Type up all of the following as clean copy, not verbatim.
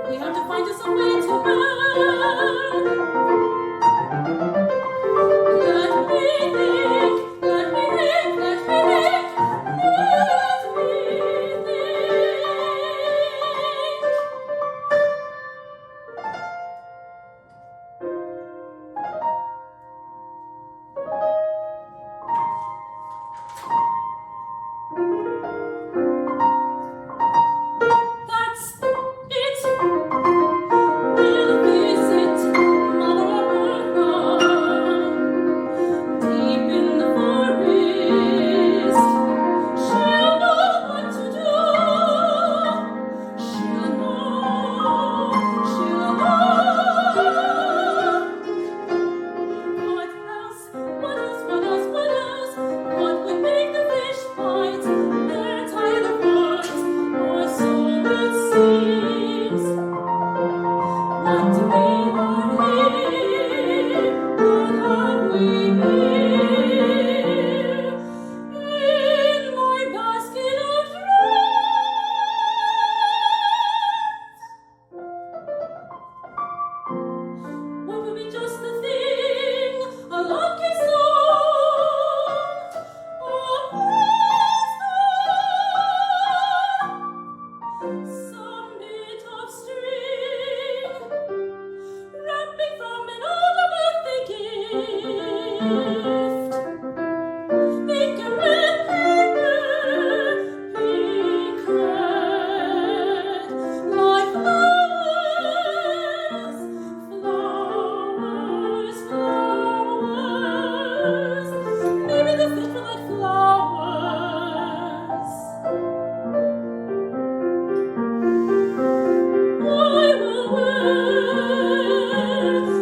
We have to find us a way to run. Let me think, let me think, let me think, let me That's it. We'll visit Mother Earth deep in the forest. She'll know what to do. She'll know. What else? What else? What else? What else? What would make the fish bite? They're tired of words, or so it seems. What do we want here? What have we here? In my basket of what would be just the thing? A lucky song, a wisdom, some bit of string, wrapping from an old birthday gift. Think and remember, pink red, like flowers, flowers. Maybe the fish will like flowers. I will wear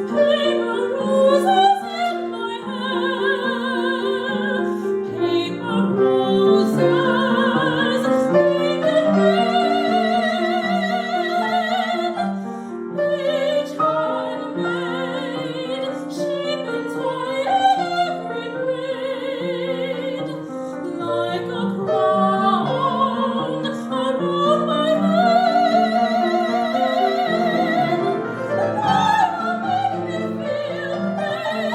paper roses in my hair, paper roses, pink and red, each handmade, shape and tie every braid, like a crown around my head. They will make me feel brave.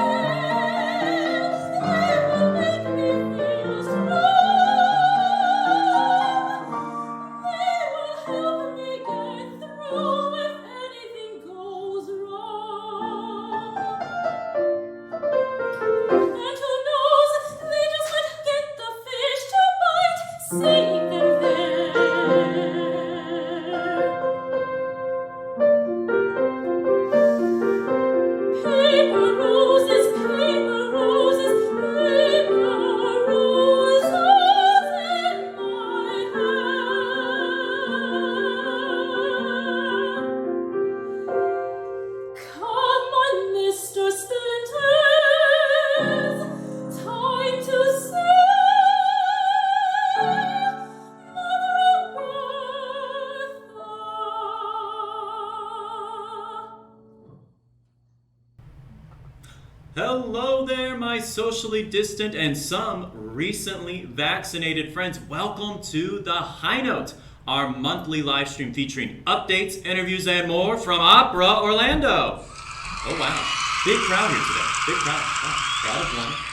They will make me feel strong. They will help me get through if anything goes wrong. And who knows, they just might get the fish to bite, safe in there. Paper roses, paper roses, paper roses in my hair. Come on, Mr. Splinters, time to say Mother Bertha. Hello there, my socially distant and some recently vaccinated friends. Welcome to The High Note, our monthly live stream featuring updates, interviews, and more from Opera Orlando. Oh wow, big crowd here today. Big crowd. Wow.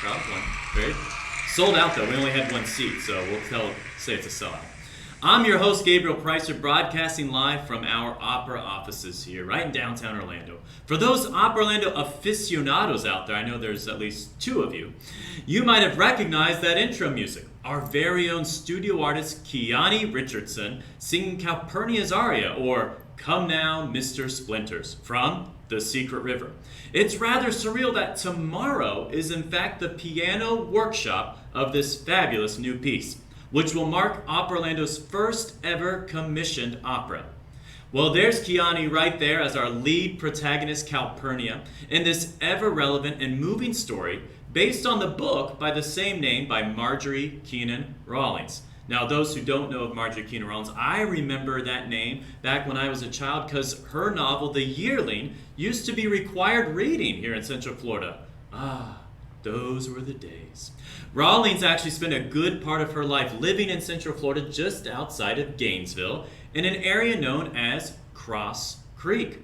Crowd of one. Very sold out though. We only had one seat, so we'll say it's a sellout. I'm your host, Gabriel Preisser, broadcasting live from our opera offices here, right in downtown Orlando. For those Opera Orlando aficionados out there, I know there's at least two of you, you might have recognized that intro music. Our very own studio artist, Kiani Richardson, singing Calpurnia's aria, or Come Now, Mr. Splinters, from The Secret River. It's rather surreal that tomorrow is in fact the piano workshop of this fabulous new piece, which will mark Opera Orlando's first ever commissioned opera. Well, there's Kiani right there as our lead protagonist, Calpurnia, in this ever-relevant and moving story based on the book by the same name by Marjorie Keenan Rawlings. Now, those who don't know of Marjorie Keenan Rawlings, I remember that name back when I was a child because her novel, The Yearling, used to be required reading here in Central Florida. Ah, those were the days. Rawlings actually spent a good part of her life living in Central Florida just outside of Gainesville in an area known as Cross Creek.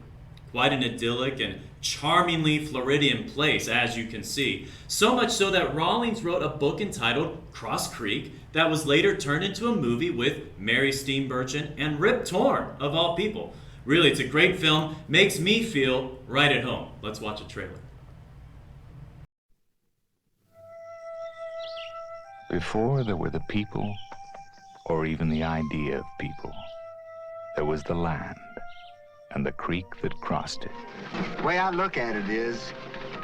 Quite an idyllic and charmingly Floridian place, as you can see. So much so that Rawlings wrote a book entitled Cross Creek that was later turned into a movie with Mary Steenburgen and Rip Torn, of all people. Really, it's a great film, makes me feel right at home. Let's watch a trailer. Before there were the people, or even the idea of people, there was the land and the creek that crossed it. The way I look at it is,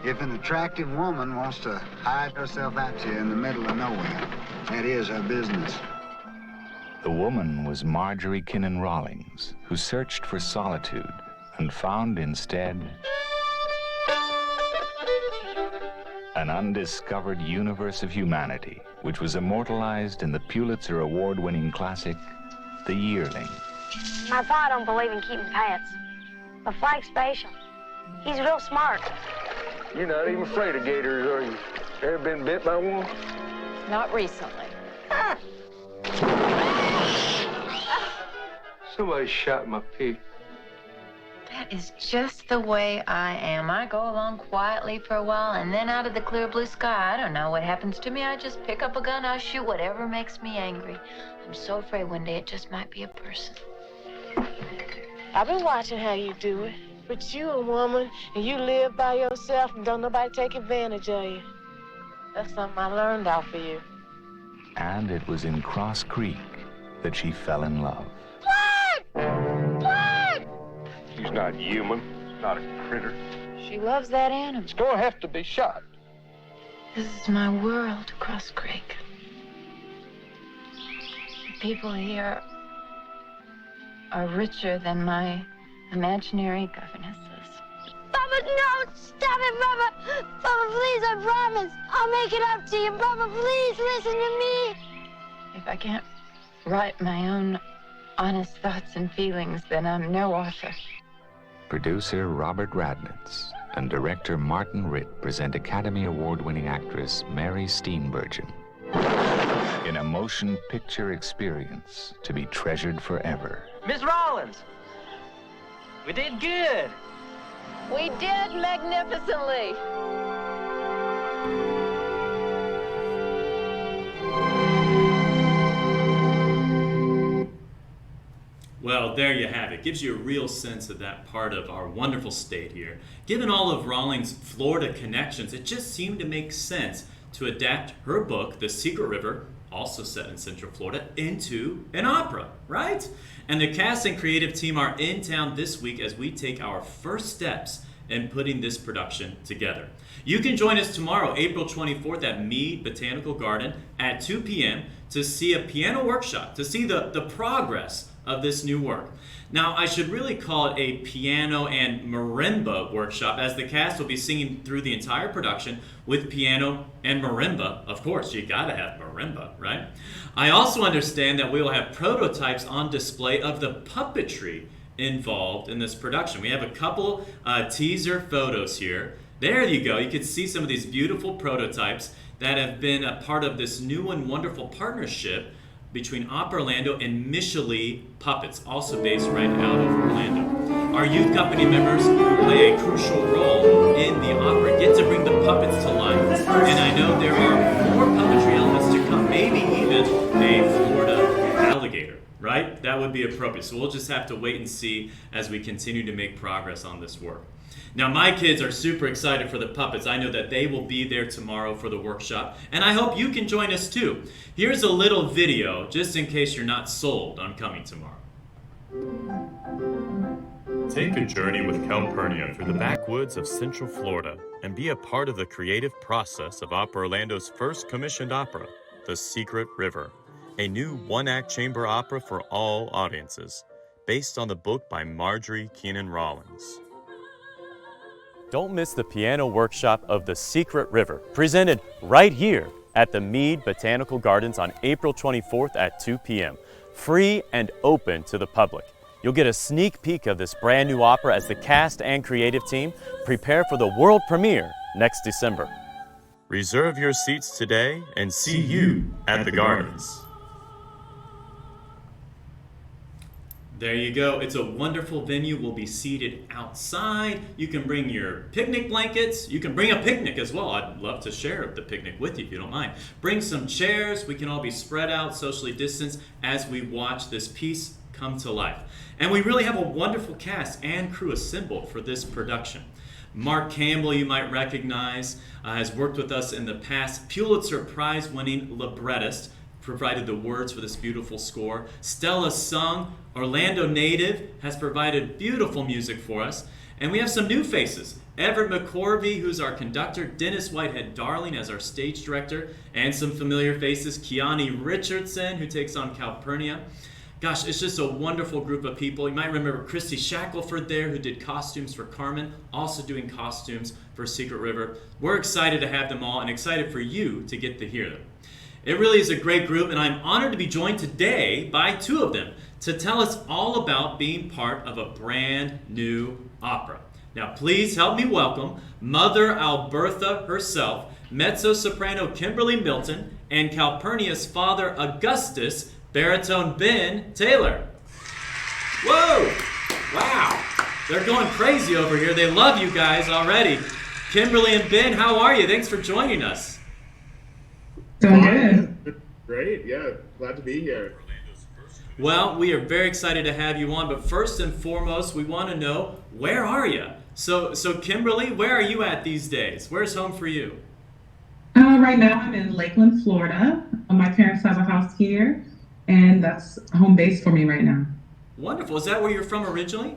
if an attractive woman wants to hide herself out here in the middle of nowhere, that is her business. The woman was Marjorie Kinnan Rawlings, who searched for solitude and found instead an undiscovered universe of humanity, which was immortalized in the Pulitzer Award-winning classic, The Yearling. My pa don't believe in keeping pets, but Flank's special. He's real smart. You're not even afraid of gators, are you? Ever been bit by one? Not recently. Somebody shot my pig. That is just the way I am. I go along quietly for a while, and then out of the clear blue sky, I don't know what happens to me. I just pick up a gun, I shoot whatever makes me angry. I'm so afraid one day it just might be a person. I've been watching how you do it. But you a woman, and you live by yourself, and don't nobody take advantage of you. That's something I learned off of you. And it was in Cross Creek that she fell in love. Blood! He's not human, not a critter. She loves that animal. It's gonna have to be shot. This is my world, Cross Creek. The people here are richer than my imaginary governesses. Papa, no! Stop it, Papa! Papa, please, I promise. I'll make it up to you. Papa, please listen to me. If I can't write my own honest thoughts and feelings, then I'm no author. Producer Robert Radnitz and director Martin Ritt present Academy Award-winning actress Mary Steenburgen in a motion picture experience to be treasured forever. Miss Rawlins, we did good. We did magnificently. Well, there you have it. Gives you a real sense of that part of our wonderful state here. Given all of Rawlings' Florida connections, it just seemed to make sense to adapt her book, The Secret River, also set in Central Florida, into an opera, right? And the cast and creative team are in town this week as we take our first steps in putting this production together. You can join us tomorrow, April 24th at Mead Botanical Garden at 2 p.m. to see a piano workshop, to see the progress of this new work. Now, I should really call it a piano and marimba workshop, as the cast will be singing through the entire production with piano and marimba. Of course, you gotta have marimba, right? I also understand that we will have prototypes on display of the puppetry involved in this production. We have a couple teaser photos here. There you go. You can see some of these beautiful prototypes that have been a part of this new and wonderful partnership between Opera Orlando and Michelin Puppets, also based right out of Orlando. Our youth company members who play a crucial role in the opera get to bring the puppets to life. And I know there are more puppetry elements to come, maybe even a Florida alligator, right? That would be appropriate. So we'll just have to wait and see as we continue to make progress on this work. Now, my kids are super excited for the puppets. I know that they will be there tomorrow for the workshop, and I hope you can join us too. Here's a little video, just in case you're not sold on coming tomorrow. Take a journey with Calpurnia through the backwoods of Central Florida and be a part of the creative process of Opera Orlando's first commissioned opera, The Secret River, a new one-act chamber opera for all audiences, based on the book by Marjorie Kinnan Rawlings. Don't miss the piano workshop of The Secret River, presented right here at the Mead Botanical Gardens on April 24th at 2 p.m. Free and open to the public. You'll get a sneak peek of this brand new opera as the cast and creative team prepare for the world premiere next December. Reserve your seats today and see you at the Gardens. There you go. It's a wonderful venue. We'll be seated outside. You can bring your picnic blankets. You can bring a picnic as well. I'd love to share the picnic with you if you don't mind. Bring some chairs. We can all be spread out, socially distanced as we watch this piece come to life. And we really have a wonderful cast and crew assembled for this production. Mark Campbell, you might recognize, has worked with us in the past. Pulitzer Prize-winning librettist, provided the words for this beautiful score. Stella Sung, Orlando native, has provided beautiful music for us. And we have some new faces. Everett McCorvey, who's our conductor, Dennis Whitehead Darling as our stage director, and some familiar faces, Kiani Richardson, who takes on Calpurnia. Gosh, it's just a wonderful group of people. You might remember Christy Shackelford there, who did costumes for Carmen, also doing costumes for Secret River. We're excited to have them all and excited for you to get to hear them. It really is a great group, and I'm honored to be joined today by two of them to tell us all about being part of a brand new opera. Now, please help me welcome Mother Albertha herself, mezzo-soprano Kimberley Milton, and Calpurnia's father Augustus, baritone Ben Taylor. Whoa! Wow! They're going crazy over here. They love you guys already. Kimberley and Ben, how are you? Thanks for joining us. Good. Great, yeah, glad to be here. Well, we are very excited to have you on, but first and foremost, we want to know, where are you? So Kimberley, where are you at these days? Where's home for you? Right now I'm in Lakeland, Florida. My parents have a house here, and that's home base for me right now. Wonderful. Is that where you're from originally?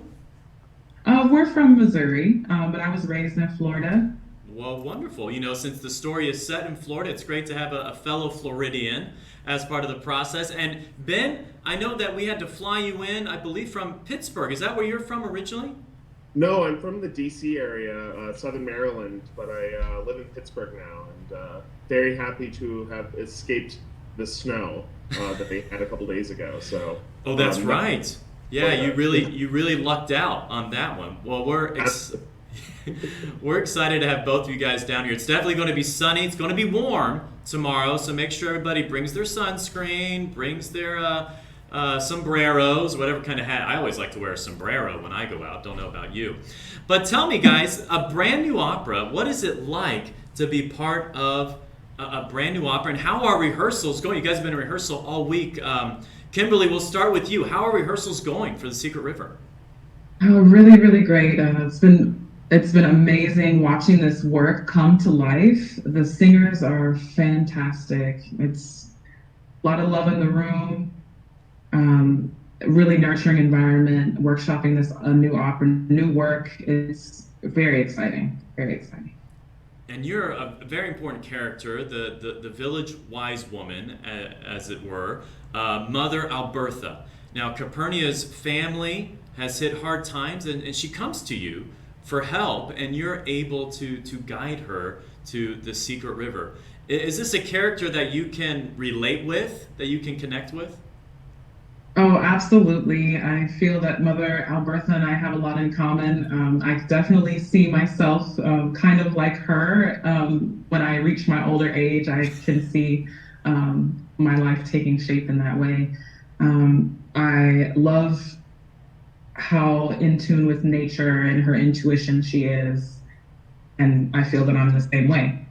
We're from Missouri, but I was raised in Florida. Well, wonderful. You know, since the story is set in Florida, it's great to have a fellow Floridian as part of the process. And Ben, I know that we had to fly you in, I believe, from Pittsburgh. Is that where you're from originally? No, I'm from the D.C. area, Southern Maryland, but I live in Pittsburgh now, and very happy to have escaped the snow that they had a couple days ago. So. Oh, that's right. Yeah, you really lucked out on that one. Well, we're excited to have both of you guys down here. It's definitely going to be sunny. It's going to be warm tomorrow, so make sure everybody brings their sunscreen, brings their sombreros, whatever kind of hat. I always like to wear a sombrero when I go out. Don't know about you. But tell me, guys, a brand new opera, what is it like to be part of a brand new opera, and how are rehearsals going? You guys have been in rehearsal all week. Kimberley, we'll start with you. How are rehearsals going for the Secret River? Oh, really, really great. It's been amazing watching this work come to life. The singers are fantastic. It's a lot of love in the room. Really nurturing environment. Workshopping this new opera, new work. It's very exciting. Very exciting. And you're a very important character, the village wise woman, as it were, Mother Albertha. Now, Calpurnia's family has hit hard times, and she comes to you for help, and you're able to guide her to the Secret River. Is this a character that you can relate with, that you can connect with? Oh, absolutely. I feel that Mother Albertha and I have a lot in common. I definitely see myself kind of like her. When I reach my older age, I can see my life taking shape in that way. I love how in tune with nature and her intuition she is, and I feel that I'm the same way.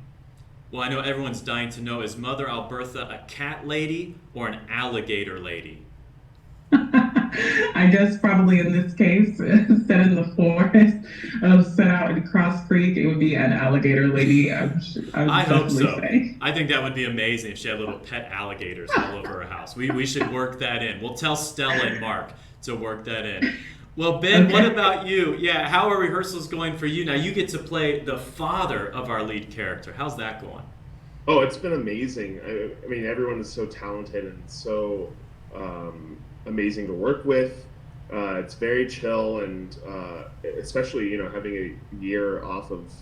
Well, I know everyone's dying to know, is Mother Albertha a cat lady or an alligator lady? I guess probably in this case, set in the forest, set out in Cross Creek, it would be an alligator lady. I hope so. Say. I think that would be amazing if she had little pet alligators all over her house. We should work that in. We'll tell Stella and Mark to work that in. Well, Ben, What about you? Yeah, how are rehearsals going for you? Now you get to play the father of our lead character. How's that going? Oh, it's been amazing. I mean, everyone is so talented and so amazing to work with. It's very chill, and especially having a year off of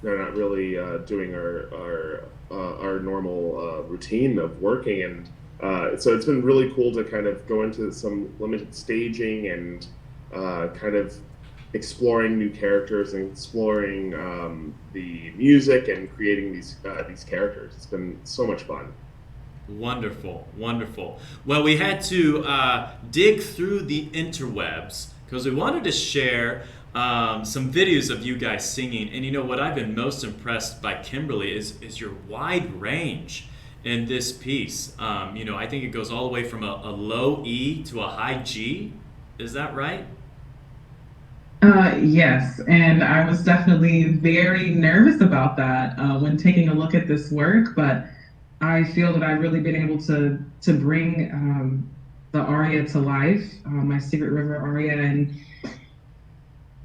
not really doing our normal routine of working, and so it's been really cool to kind of go into some limited staging and kind of exploring new characters and exploring the music and creating these characters. It's been so much fun. Wonderful, wonderful. Well, we had to dig through the interwebs because we wanted to share some videos of you guys singing. And you know what I've been most impressed by, Kimberly, is your wide range in this piece. I think it goes all the way from a low E to a high G. Is that right? Yes, and I was definitely very nervous about that when taking a look at this work, but I feel that I've really been able to bring the aria to life, my Secret River aria, and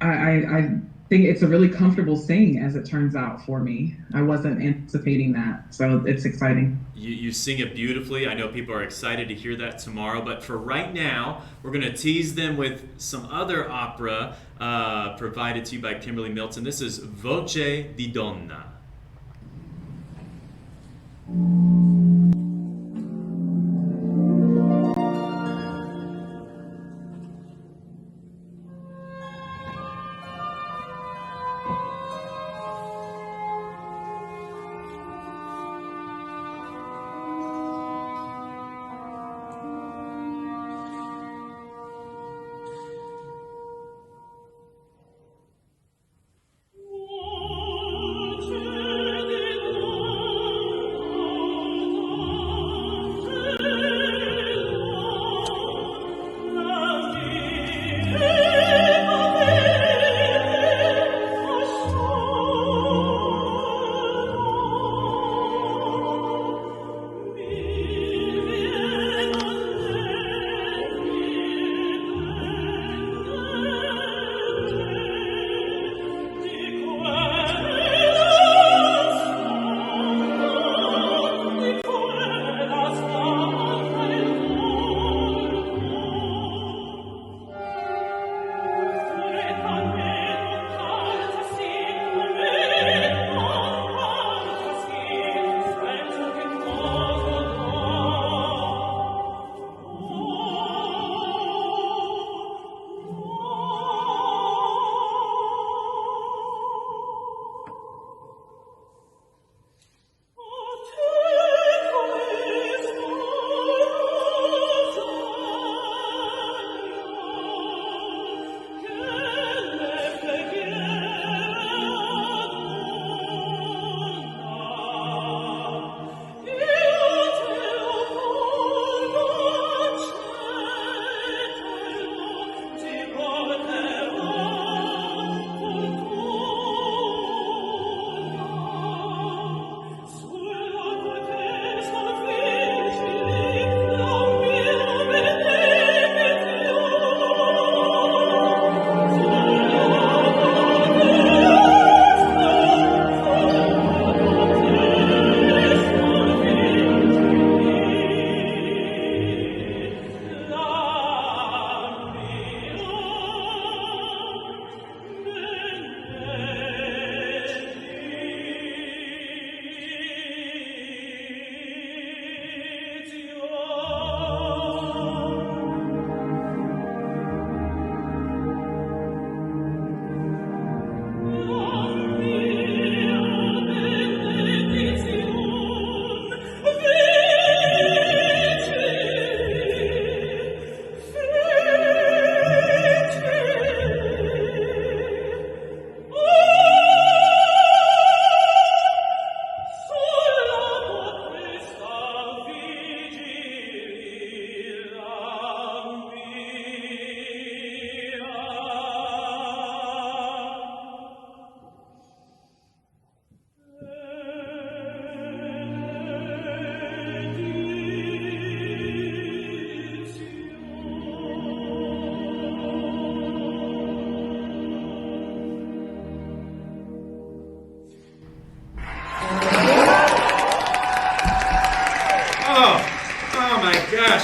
I think it's a really comfortable sing as it turns out for me. I wasn't anticipating that, so it's exciting. You sing it beautifully. I know people are excited to hear that tomorrow, but for right now, we're going to tease them with some other opera provided to you by Kimberly Milton. This is Voce di Donna.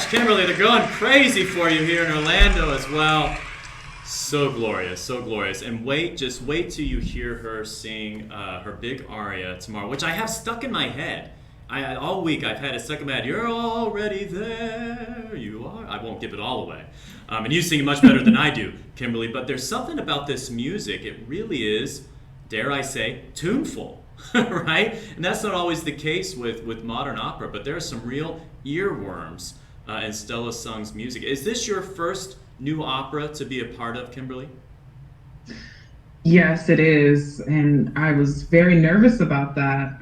Kimberly, they're going crazy for you here in Orlando as well. So glorious, so glorious. And just wait till you hear her sing her big aria tomorrow, which I have stuck in my head. All week I've had it stuck in my head. You're already there, you are. I won't give it all away. And you sing it much better than I do, Kimberly, but there's something about this music. It really is, dare I say, tuneful. right? And that's not always the case with modern opera, but there are some real earworms in Stella Sung's music. Is this your first new opera to be a part of, Kimberly? Yes, it is. And I was very nervous about that.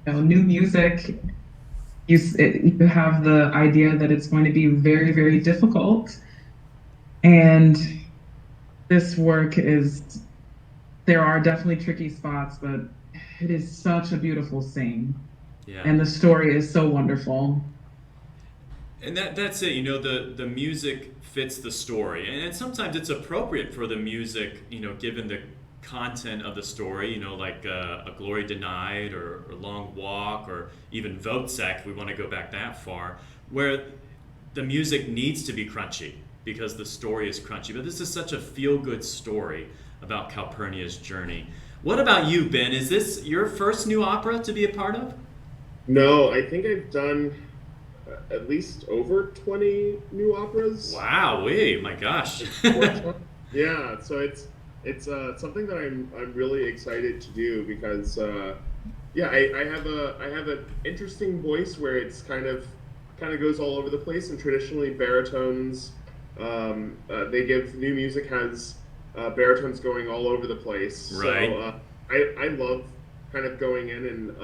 New music, you have the idea that it's going to be very, very difficult. And this work there are definitely tricky spots, but it is such a beautiful scene. Yeah. And the story is so wonderful. And that's it, the music fits the story. And sometimes it's appropriate for the music, given the content of the story, like A Glory Denied or Long Walk or even Vodsek, if we want to go back that far, where the music needs to be crunchy because the story is crunchy. But this is such a feel-good story about Calpurnia's journey. What about you, Ben? Is this your first new opera to be a part of? No, I think I've done at least over 20 new operas. Wow, my gosh. Yeah, so it's something that I'm really excited to do because I have an interesting voice where it's kind of goes all over the place, and traditionally baritones they give new music has baritones going all over the place. Right. So I love kind of going in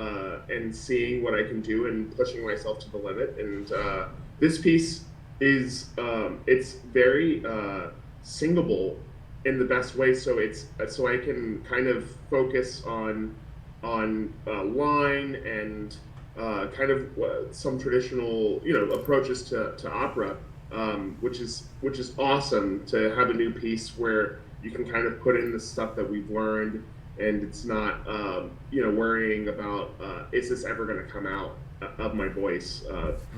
and seeing what I can do and pushing myself to the limit. And this piece is it's very singable in the best way. So I can kind of focus on line and kind of some traditional approaches to opera, which is awesome to have a new piece where you can kind of put in the stuff that we've learned, and it's not worrying about is this ever going to come out of my voice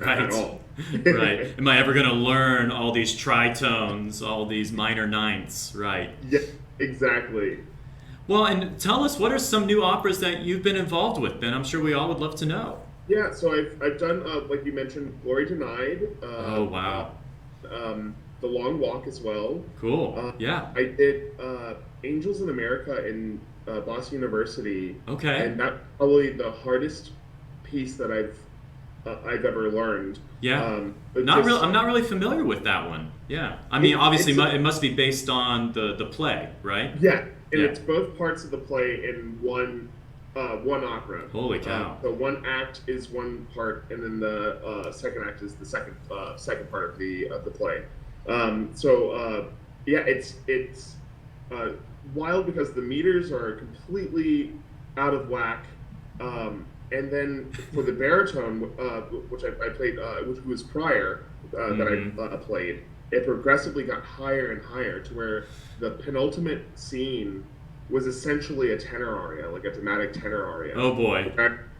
at all. Right. Am I ever going to learn all these tritones, all these minor ninths? Right. Yeah, exactly. Well, and tell us, what are some new operas that you've been involved with, Ben? I'm sure we all would love to know. Yeah, so I've done, like you mentioned, Glory Denied. Oh, wow. The Long Walk as well. Cool. Yeah. I did Angels in America in Boston University. Okay. And that's probably the hardest piece that I've ever learned. Yeah. I'm not really familiar with that one. Yeah. I mean, obviously, it must be based on the play, right? Yeah. And it's both parts of the play in one opera. Holy cow! So one act is one part, and then the second act is the second part of the play. It's wild because the meters are completely out of whack. And then for the baritone, which I played, which was prior that I played, it progressively got higher and higher to where the penultimate scene was essentially a tenor aria, like a dramatic tenor aria. Oh boy!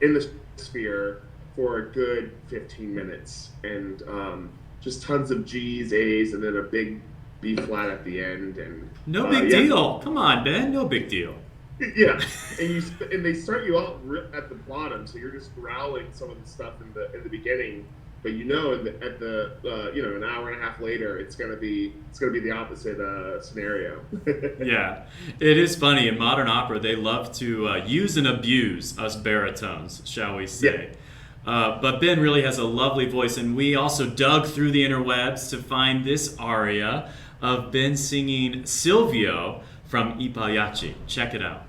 In the sphere for a good 15 minutes, and just tons of G's, A's, and then a big B flat at the end. And no big deal. Come on, Ben. No big deal. Yeah, and they start you out at the bottom, so you're just growling some of the stuff in the beginning. But at the an hour and a half later, it's gonna be the opposite scenario. Yeah, it is funny in modern opera. They love to use and abuse us baritones, shall we say? Yeah. But Ben really has a lovely voice, and we also dug through the interwebs to find this aria of Ben singing Silvio from I Pagliacci. Check it out.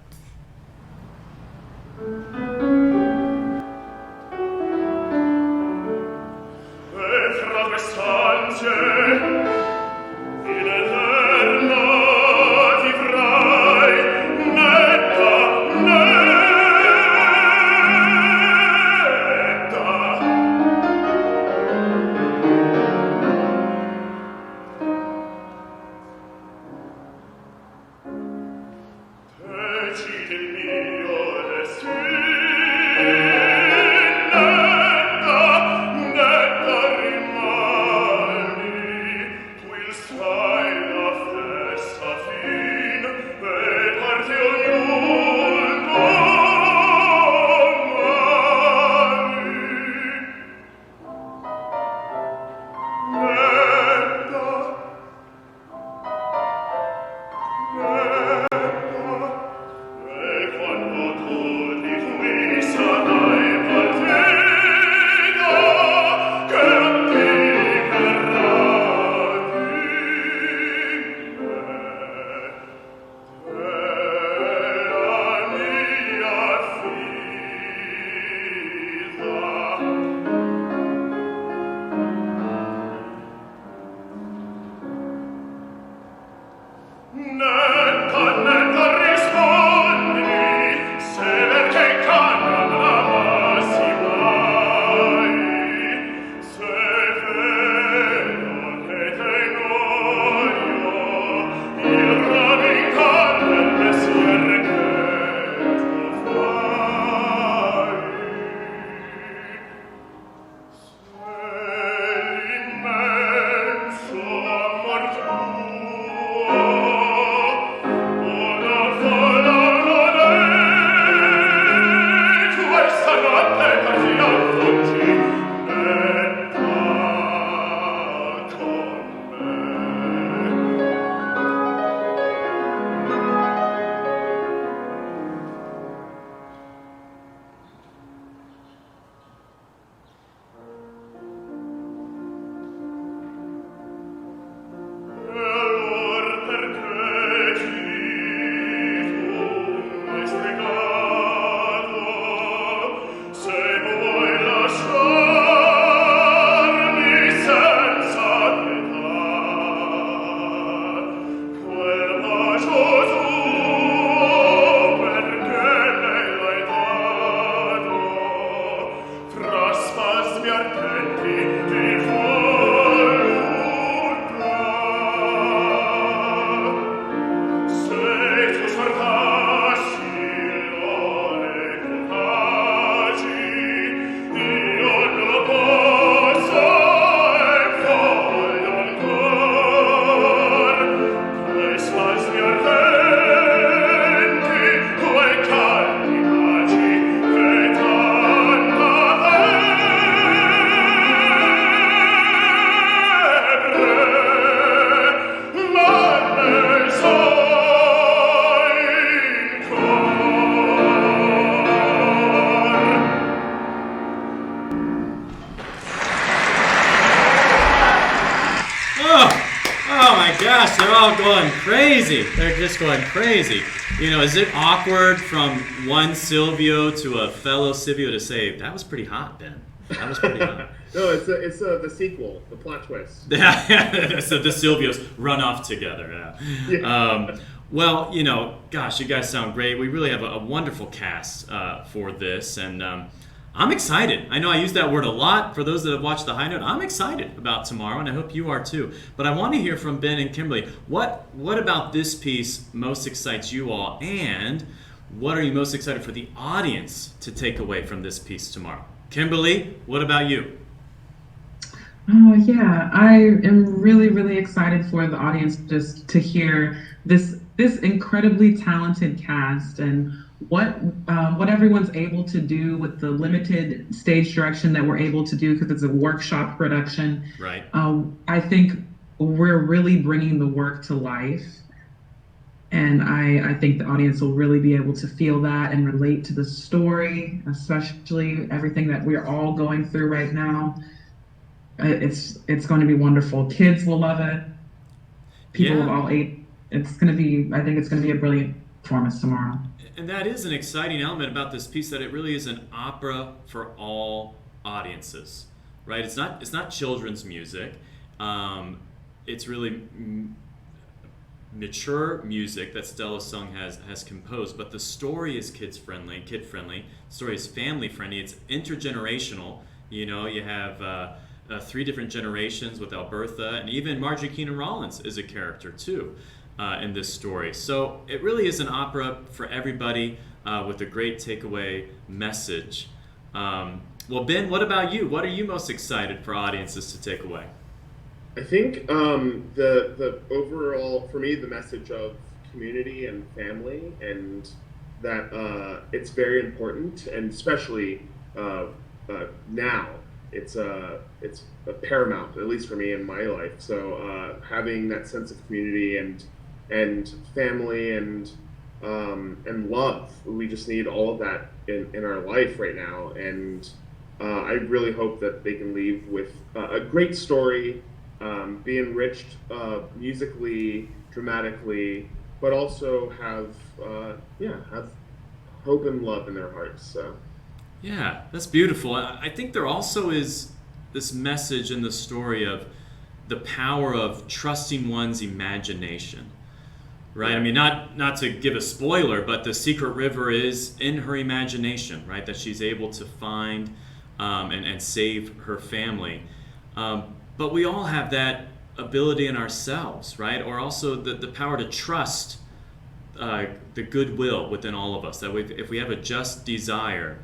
all going crazy. They're just going crazy. You know, is it awkward from one Silvio to a fellow Silvio to say, that was pretty hot, Ben? That was pretty hot. No, it's the sequel, the plot twist. So the Silvios run off together. Yeah. Well, you know, gosh, you guys sound great. We really have a wonderful cast for this, and I'm excited. I know I use that word a lot for those that have watched The High Note. I'm excited about tomorrow, and I hope you are too. But I want to hear from Ben and Kimberly. What about this piece most excites you all, and what are you most excited for the audience to take away from this piece tomorrow? Kimberly, what about you? Oh, yeah, I am really, really excited for the audience just to hear this incredibly talented cast and what everyone's able to do with the limited stage direction that we're able to do because it's a workshop production. Right. I think we're really bringing the work to life. And I think the audience will really be able to feel that and relate to the story, especially everything that we're all going through right now. It's going to be wonderful. Kids will love it. People of all age. I think it's going to be a brilliant performance tomorrow. And that is an exciting element about this piece, that it really is an opera for all audiences, right? It's not children's music. It's really mature music that Stella Sung has composed, but the story is kid friendly. The story is family friendly. It's intergenerational. You know, you have 3 different generations with Albertha, and even Marjorie Keenan Rollins is a character too in this story. So it really is an opera for everybody with a great takeaway message. Well, Ben, what about you? What are you most excited for audiences to take away? I think the overall, for me, the message of community and family, and that it's very important, and especially now, it's paramount, at least for me in my life. So having that sense of community and family and love, we just need all of that in our life right now. And I really hope that they can leave with a great story. Be enriched musically, dramatically, but also have hope and love in their hearts. So. Yeah, that's beautiful. I think there also is this message in the story of the power of trusting one's imagination, right? I mean, not to give a spoiler, but the secret river is in her imagination, right? That she's able to find and save her family. But we all have that ability in ourselves, right? Or also the power to trust the goodwill within all of us. That if we have a just desire,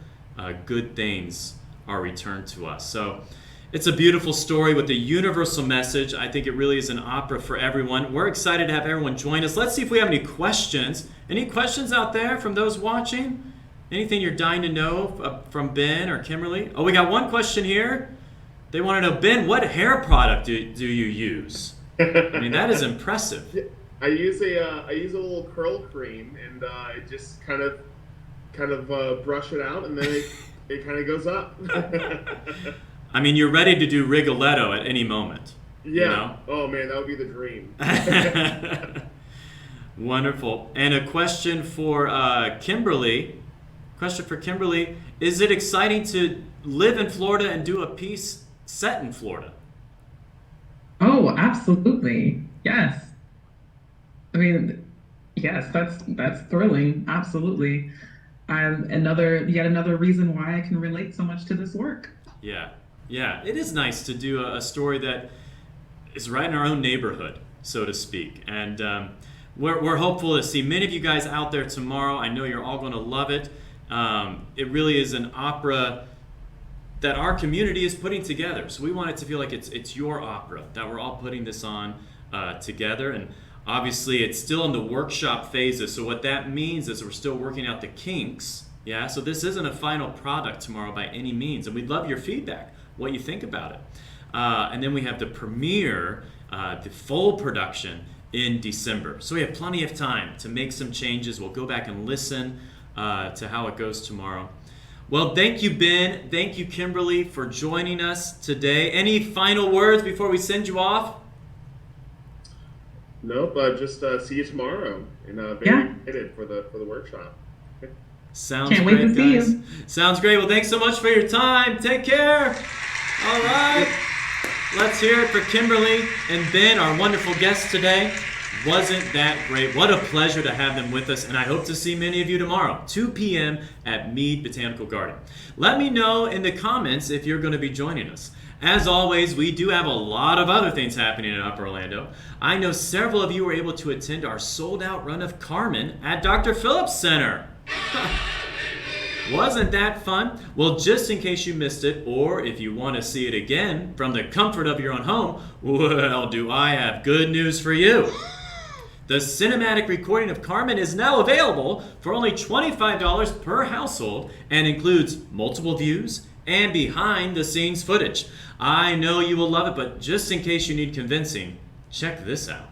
good things are returned to us. So it's a beautiful story with a universal message. I think it really is an opera for everyone. We're excited to have everyone join us. Let's see if we have any questions. Any questions out there from those watching? Anything you're dying to know from Ben or Kimberly? Oh, we got one question here. They want to know, Ben, what hair product do you use? I mean, that is impressive. I use a little curl cream, and I just kind of brush it out, and then it kind of goes up. I mean, you're ready to do Rigoletto at any moment. Yeah. You know? Oh man, that would be the dream. Wonderful. And a question for Kimberly. Is it exciting to live in Florida and do a piece set in Florida? Oh, absolutely. Yes. I mean, yes, that's thrilling. Absolutely. Yet another reason why I can relate so much to this work. Yeah, it is nice to do a story that is right in our own neighborhood, so to speak. And we're hopeful to see many of you guys out there tomorrow. I know you're all going to love it. It really is an opera that our community is putting together. So we want it to feel like it's your opera, that we're all putting this on together. And obviously it's still in the workshop phases. So what that means is we're still working out the kinks. Yeah, so this isn't a final product tomorrow by any means. And we'd love your feedback, what you think about it. And then we have the premiere, the full production in December. So we have plenty of time to make some changes. We'll go back and listen to how it goes tomorrow. Well, thank you, Ben. Thank you, Kimberly, for joining us today. Any final words before we send you off? Nope. Just see you tomorrow, and very excited for the workshop. Sounds Can't great, wait to see guys. you. Sounds great. Well, thanks so much for your time. Take care. All right. Let's hear it for Kimberley and Ben, our wonderful guests today. Wasn't that great? What a pleasure to have them with us, and I hope to see many of you tomorrow, 2 p.m. at Mead Botanical Garden. Let me know in the comments if you're going to be joining us. As always, we do have a lot of other things happening in Opera Orlando. I know several of you were able to attend our sold-out run of Carmen at Dr. Phillips Center. Wasn't that fun? Well, just in case you missed it, or if you want to see it again from the comfort of your own home, well, do I have good news for you. The cinematic recording of Carmen is now available for only $25 per household and includes multiple views and behind-the-scenes footage. I know you will love it, but just in case you need convincing, check this out.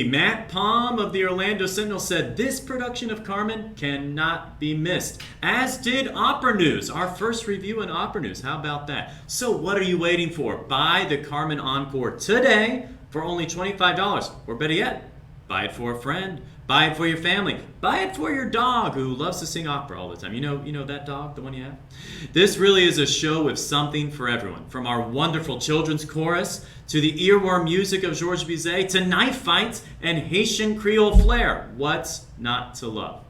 Matt Palm of the Orlando Sentinel said this production of Carmen cannot be missed, as did Opera News, our first review in Opera News. How about that? So what are you waiting for? Buy the Carmen Encore today for only $25, or better yet, buy it for a friend, buy it for your family, buy it for your dog who loves to sing opera all the time. You know that dog, the one you have? This really is a show with something for everyone, from our wonderful children's chorus to the earworm music of Georges Bizet to knife fights and Haitian Creole flair. What's not to love?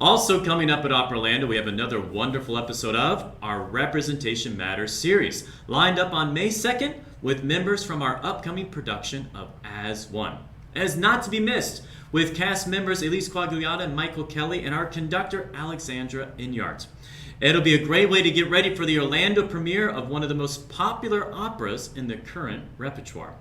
Also coming up at Opera Orlando, we have another wonderful episode of our Representation Matters series, lined up on May 2nd with members from our upcoming production of As One. As not to be missed, with cast members Elise Quagliata and Michael Kelly and our conductor Alexandra Inyart. It'll be a great way to get ready for the Orlando premiere of one of the most popular operas in the current repertoire.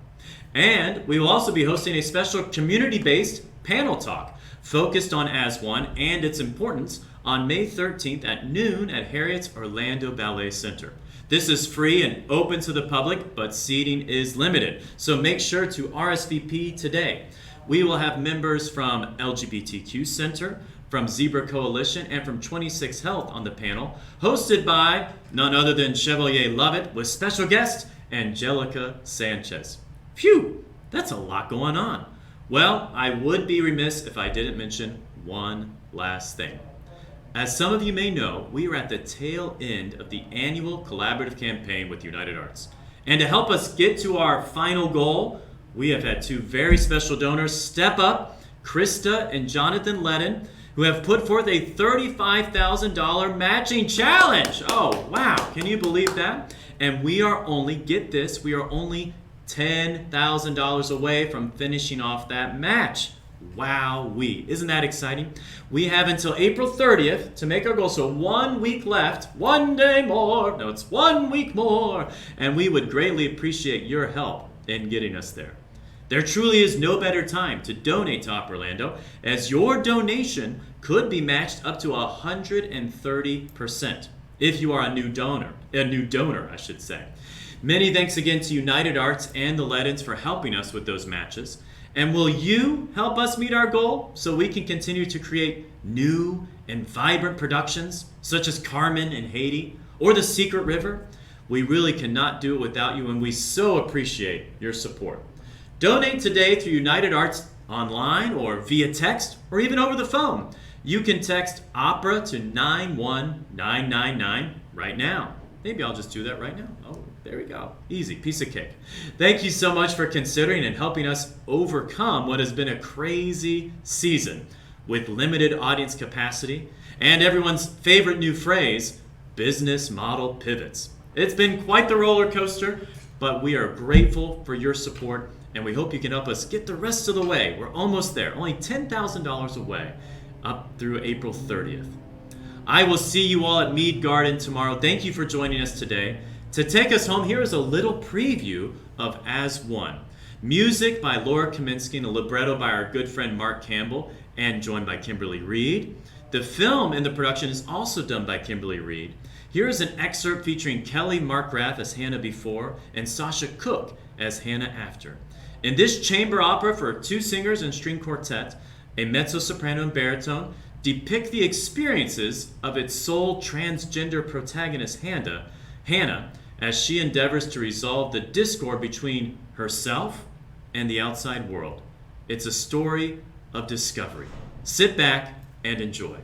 And we will also be hosting a special community-based panel talk focused on As One and its importance on May 13th at noon at Harriet's Orlando Ballet Center. This is free and open to the public, but seating is limited, so make sure to RSVP today. We will have members from LGBTQ Center, from Zebra Coalition, and from 26 Health on the panel, hosted by none other than Chevalier Lovett, with special guest Angelica Sanchez. Phew, that's a lot going on. Well, I would be remiss if I didn't mention one last thing. As some of you may know, we are at the tail end of the annual collaborative campaign with United Arts. And to help us get to our final goal, we have had two very special donors step up, Krista and Jonathan Lennon, who have put forth a $35,000 matching challenge. Oh, wow, can you believe that? And we are only, get this, we are only $10,000 away from finishing off that match. Wowee. Isn't that exciting? We have until April 30th to make our goal. So 1 week left, 1 day more. No, it's 1 week more. And we would greatly appreciate your help in getting us there. There truly is no better time to donate to Opera Orlando, as your donation could be matched up to 130% if you are a new donor, I should say. Many thanks again to United Arts and the Leddens for helping us with those matches. And will you help us meet our goal so we can continue to create new and vibrant productions such as Carmen in Haiti or The Secret River? We really cannot do it without you, and we so appreciate your support. Donate today through United Arts online or via text or even over the phone. You can text OPERA to 91999 right now. Maybe I'll just do that right now. Oh, there we go. Easy, piece of cake. Thank you so much for considering and helping us overcome what has been a crazy season with limited audience capacity and everyone's favorite new phrase, business model pivots. It's been quite the roller coaster, but we are grateful for your support and we hope you can help us get the rest of the way. We're almost there, only $10,000 away, up through April 30th. I will see you all at Mead Garden tomorrow. Thank you for joining us today. To take us home, here is a little preview of As One. Music by Laura Kaminsky and a libretto by our good friend Mark Campbell, and joined by Kimberley Reed. The film in the production is also done by Kimberley Reed. Here is an excerpt featuring Kelly Markgraf as Hannah before and Sasha Cook as Hannah after. In this chamber opera for 2 singers and string quartet, a mezzo-soprano and baritone depict the experiences of its sole transgender protagonist Hannah as she endeavors to resolve the discord between herself and the outside world. It's a story of discovery. Sit back and enjoy.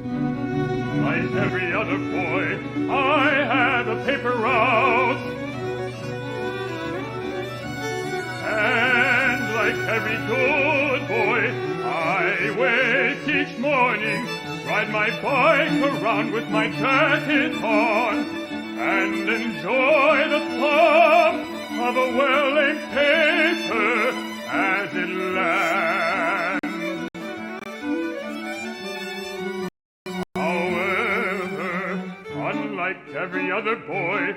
Like every other boy, I had a paper route. And like every good boy, I wake each morning, ride my bike around with my jacket on, and enjoy the thump of a well-aimed paper as it lands. However, unlike every other boy,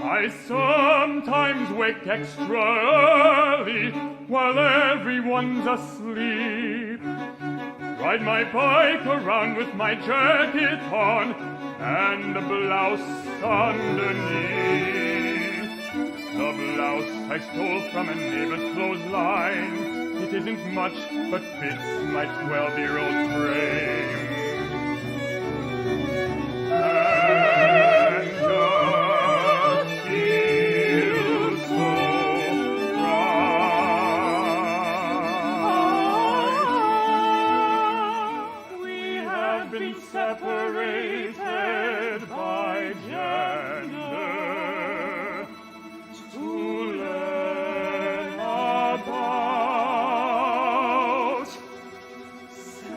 I sometimes wake extra early while everyone's asleep. Ride my bike around with my jacket on and a blouse underneath. The blouse I stole from a neighbor's clothesline. It isn't much, but fits my 12-year-old frame. And just feels so right. We have been separated by gender to learn about sex.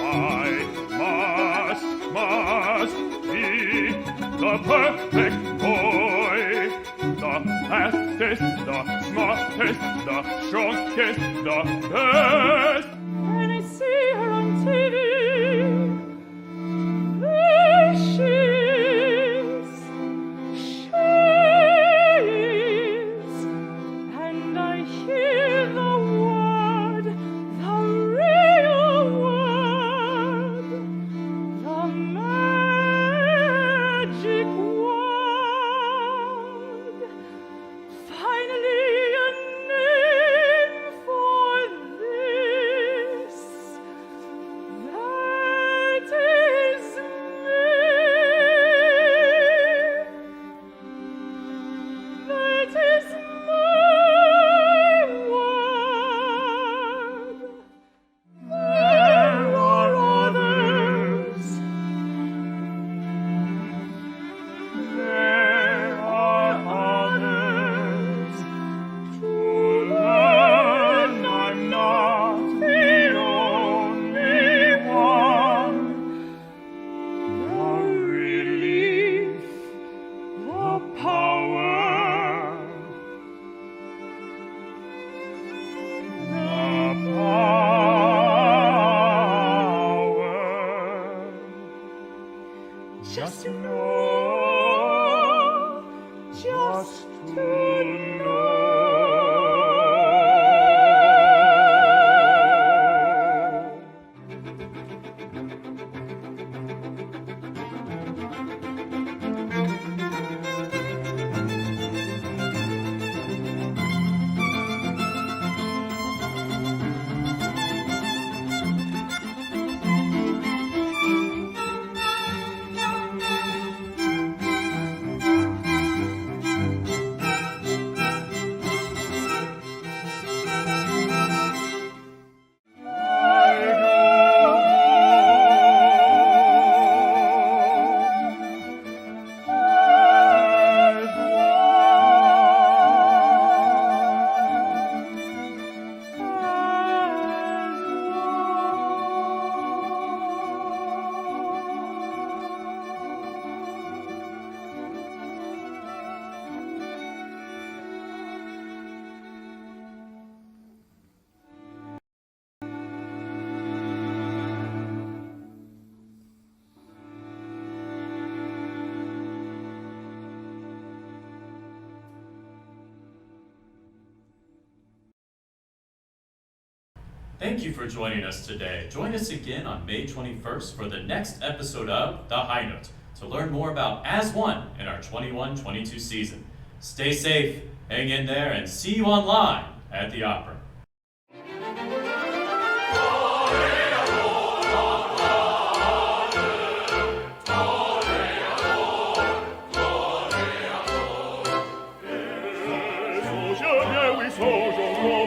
I must be the perfect boy, the fastest, the smartest, the strongest, the best. When I see her on TV, there she is, and I hear the word, the real word, the magic word. Finally, a name for this. That is me. That is my word. There are others. There are others to learn. I'm not the only one. The relief, the power, just to know, just to know. Thank you for joining us today. Join us again on May 21st for the next episode of The High Note to learn more about As One in our 21-22 season. Stay safe, hang in there, and see you online at the Opera. So